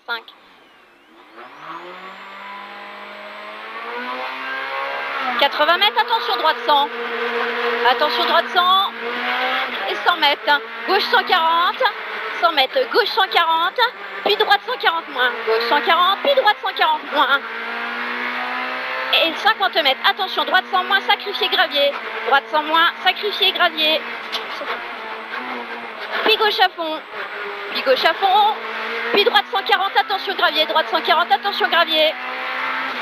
5. « 80 mètres, attention, droite 100. Attention, droite 100. Et 100 mètres. Gauche 140. 100 mètres, gauche 140. Puis droite 140 moins. Gauche 140, puis droite 140 moins. Et 50 mètres, attention, droite 100 moins, sacrifié gravier. Droite 100 moins, sacrifié gravier. Puis gauche à fond. Puis gauche à fond. Puis droite 140, attention gravier. Droite 140, attention gravier.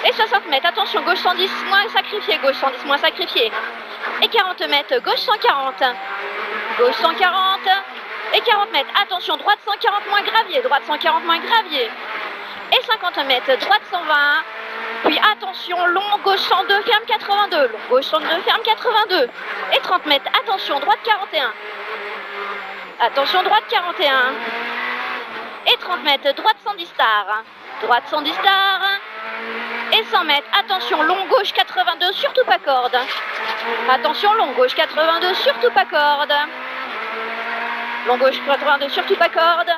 Et 60 mètres, attention, gauche 110 moins sacrifié, gauche 110 moins sacrifié. Et 40 mètres, gauche 140. Gauche 140. Et 40 mètres, attention, droite 140 moins gravier, droite 140 moins gravier. Et 50 mètres, droite 120. Puis attention, long, gauche 102, ferme 82. Long, gauche 102, ferme 82. Et 30 mètres, attention, droite 41. Attention, droite 41. Et 30 mètres, droite 110 star. Droite 110 star. Et 100 mètres, attention, long gauche 82, surtout pas corde. Attention, long gauche 82, surtout pas corde. Long gauche 82, surtout pas corde.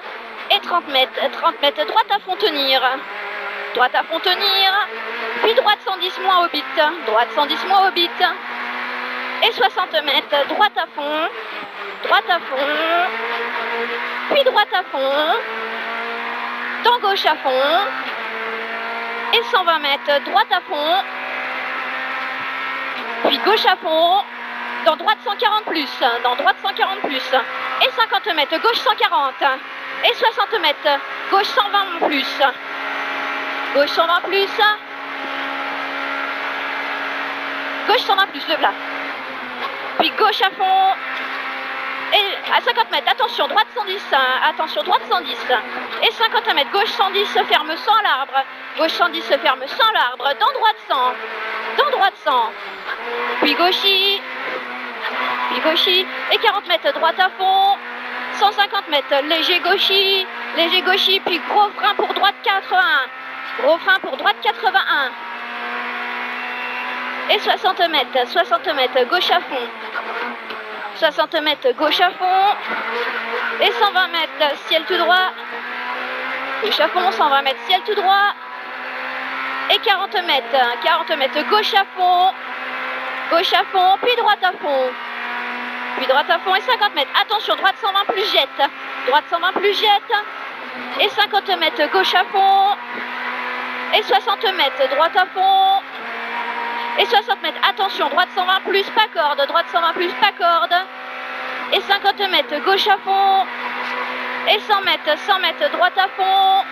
Et 30 mètres, droite à fond tenir. Droite à fond tenir. Puis droite 110 moins au bit. Droite 110 moins au bit. Et 60 mètres, droite à fond. Droite à fond. Puis droite à fond. Dans gauche à fond. Et 120 mètres, droite à fond. Puis gauche à fond. Dans droite 140 plus. Dans droite 140 plus. Et 50 mètres, gauche 140. Et 60 mètres, gauche 120 plus. Gauche 120 plus. Gauche 120 plus, le plat. Puis gauche à fond. Et à 50 mètres, attention, droite 110, attention, droite 110. Et 50 mètres, gauche 110, se ferme sans l'arbre. Gauche 110, se ferme sans l'arbre. Dans droite 100. Dans droite 100. Puis gauchy. Puis gauchy. Et 40 mètres, droite à fond. 150 mètres, léger gauchy. Léger gauchy, puis gros frein pour droite 81. Gros frein pour droite 81. Et 60 mètres, gauche à fond. 60 mètres, gauche à fond. Et 120 mètres, ciel tout droit. Gauche à fond, 120 mètres, ciel tout droit. Et 40 mètres, gauche à fond. Gauche à fond, puis droite à fond. Puis droite à fond et 50 mètres. Attention, droite 120 plus jette. Droite 120 plus jette. Et 50 mètres, gauche à fond. Et 60 mètres, droite à fond. Et 60 mètres, attention, droite 120 plus, pas corde. Droite 120 plus, pas corde. Et 50 mètres, gauche à fond. Et 100 mètres, droite à fond.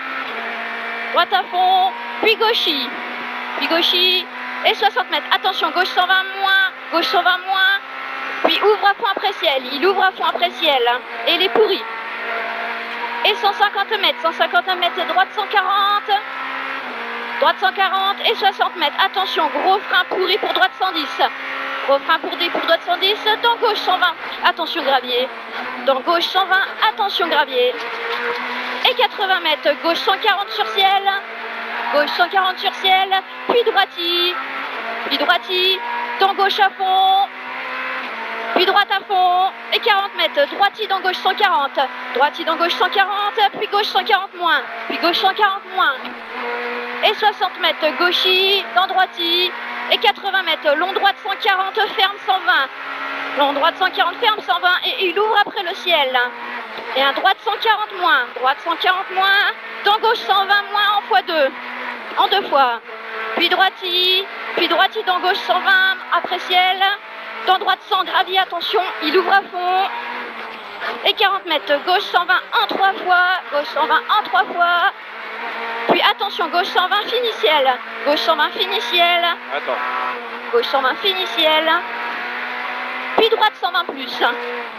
Droite à fond, puis gauchy. Puis gauchy. Et 60 mètres, attention, gauche 120 moins. Gauche 120 moins. Puis ouvre à fond après ciel. Il ouvre à fond après ciel. Et il est pourri. Et 150 mètres, droite 140. Droite 140 et 60 mètres. Attention, gros frein pourri pour droite 110. Gros frein pourri pour droite 110. Dans gauche 120. Attention gravier. Dans gauche 120. Attention gravier. Et 80 mètres. Gauche 140 sur ciel. Gauche 140 sur ciel. Puis droiti. Puis droiti. Dans gauche à fond. Puis droite à fond. Et 40 mètres. Droiti dans gauche 140. Droiti dans gauche 140. Puis gauche 140 moins. Puis gauche 140 moins. Et 60 mètres, gauchy, dans droiti. Et 80 mètres, long droite 140, ferme 120. Long droite 140, ferme 120. Et il ouvre après le ciel. Et un droite 140 moins. Droite 140 moins. Dans gauche 120 moins en x2. En deux fois. Puis droiti. Puis droiti dans gauche 120 après ciel. Dans droite 100, gravier, attention. Il ouvre à fond. Et 40 mètres, gauche 120 en 3 fois. Gauche 120 en 3 fois. Puis attention, gauche 120 fini ciel. Gauche 120 fini ciel. Attends. Gauche 120 fini ciel. Puis droite 120 plus.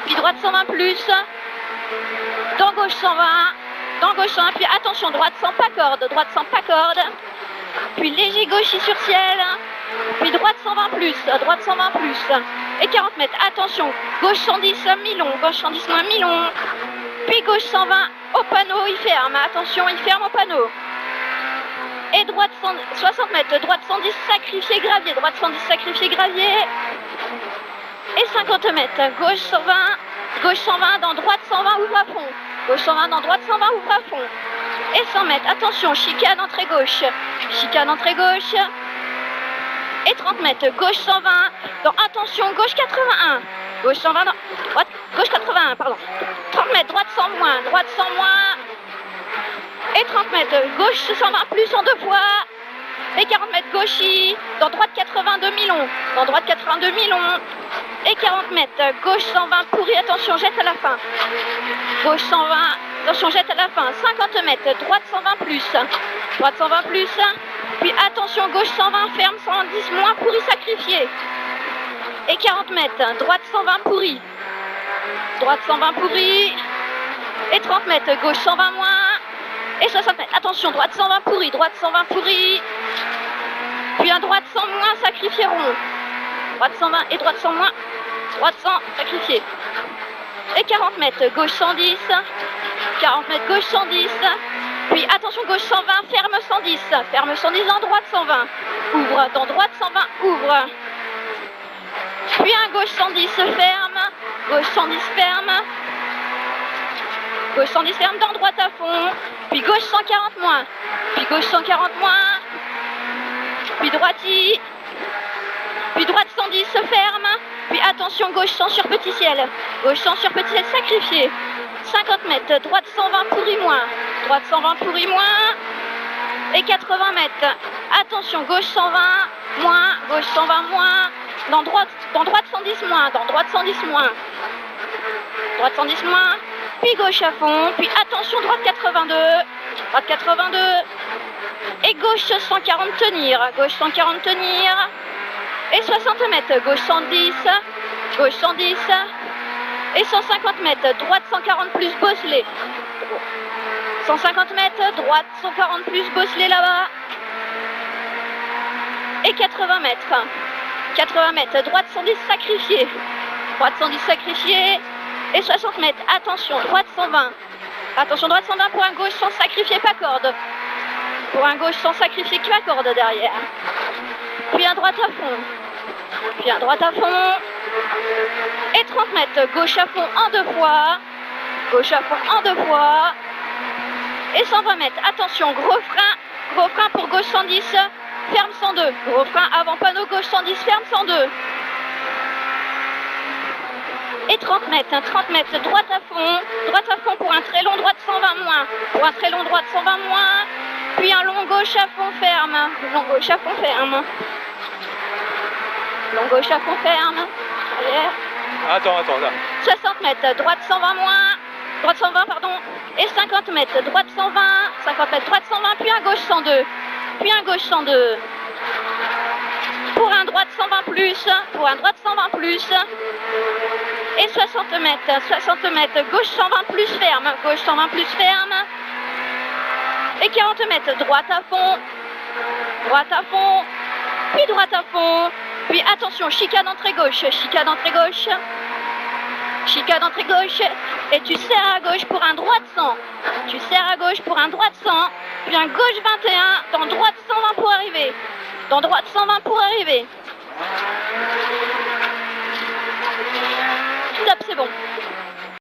Puis droite 120 plus. Dans gauche 120. Dans gauche 120. Puis attention, droite 100 pas corde. Droite 100 pas corde. Puis léger gauchy sur ciel. Puis droite 120 plus. Droite 120 plus. Et 40 mètres. Attention, gauche 110 mi-long. Gauche 110 moins mi-long. Puis gauche 120 au panneau, il ferme. Attention, il ferme au panneau. Et droite 60 mètres, droite 110 sacrifié gravier. Droite 110 sacrifié gravier. Et 50 mètres, gauche 120. Gauche 120 dans droite 120 ouvre à fond. Gauche 120 dans droite 120 ouvre à fond. et 100 mètres. Attention, chicane entrée gauche. Chicane entrée gauche. Et 30 mètres. Gauche 120. Dans attention, gauche 81. Gauche 120. Droite. Gauche 81, pardon. 30 mètres. Droite 100 moins. Droite 100 moins. Et 30 mètres. Gauche 120 plus en 2 fois. Et 40 mètres gauchis. Dans droite 80 demi-long. Dans droite 80 demi-long. Et 40 mètres. Gauche 120 pourri. Attention, jette à la fin. Gauche 120. Attention, jette à la fin. 50 mètres. Droite 120 plus. Droite 120 plus. Puis attention, gauche 120, ferme 110 moins, pourri sacrifié. Et 40 mètres. Droite 120 pourri. Droite 120 pourri. Et 30 mètres. Gauche 120 moins. Et 60 mètres. Attention, droite 120 pourri. Droite 120 pourri. Puis un droite 100 moins, sacrifié rond. Droite 120 et droite 100 moins. Droite 100, sacrifié. Et 40 mètres. Gauche 110. 40 mètres. Gauche 110. Puis attention, gauche 120, ferme 110. Ferme 110 dans droite 120. Ouvre. Dans droite 120, ouvre. Puis un gauche 110, ferme. Gauche 110, ferme. Gauche 110, ferme dans droite à fond. Puis gauche 140 moins. Puis gauche 140 moins. Puis droite-y. Puis droite 110, ferme. Puis attention, gauche 100 sur petit ciel. Gauche 100 sur petit ciel, sacrifié. 50 mètres. Droite 120, pourri moins. Droite 120, pourri moins. Et 80 mètres. Attention, gauche 120, moins. Gauche 120, moins. Dans droite 110 moins. Dans droite 110 moins. Droite 110 moins. Puis gauche à fond. Puis attention, droite 82. Droite 82. Et gauche 140, tenir. Gauche 140, tenir. Et 60 mètres. Gauche 110. Gauche 110. Et 150 mètres. Droite 140 plus, bosselet. 150 mètres. Droite 140 plus, bosselet là-bas. Et 80 mètres. 80 mètres. Droite 110 sacrifié. Droite 110 sacrifié. Et 60 mètres. Attention, droite 120. Attention, droite 120 pour un gauche sans sacrifier, pas corde. Pour un gauche sans sacrifier, pas corde derrière. Puis un droite à fond. Puis un droite à fond. Et 30 mètres. Gauche à fond en 2 fois. Gauche à fond en 2 fois. Et 120 mètres. Attention, gros frein. Gros frein pour gauche 110. Ferme 102. Gros frein avant panneau, gauche 110, ferme 102. Et 30 mètres. 30 mètres. Droite à fond. Droite à fond pour un très long droite 120 moins. Pour un très long droite 120 moins. Puis un long gauche à fond ferme. Long gauche à fond ferme. Long gauche à fond ferme. Arrière. Attends, là. 60 mètres. Droite 120 moins. Droite 120, pardon. Et 50 mètres. Droite 120. 50 mètres. Droite 120. Puis un gauche 102. Puis un gauche 102. Pour un droite 120 plus. Pour un droite 120 plus. Et 60 mètres. 60 mètres. Gauche 120 plus ferme. Gauche 120 plus ferme. Et 40 mètres. Droite à fond. Droite à fond. Puis droite à fond. Puis attention, chicane entrée gauche. Chicane entrée gauche. Chicane entrée gauche. Et tu serres à gauche pour un droite 100. Tu serres à gauche pour un droite 100. Puis un gauche 21. Dans droite 120 pour arriver. Dans droite 120 pour arriver. Stop, c'est bon.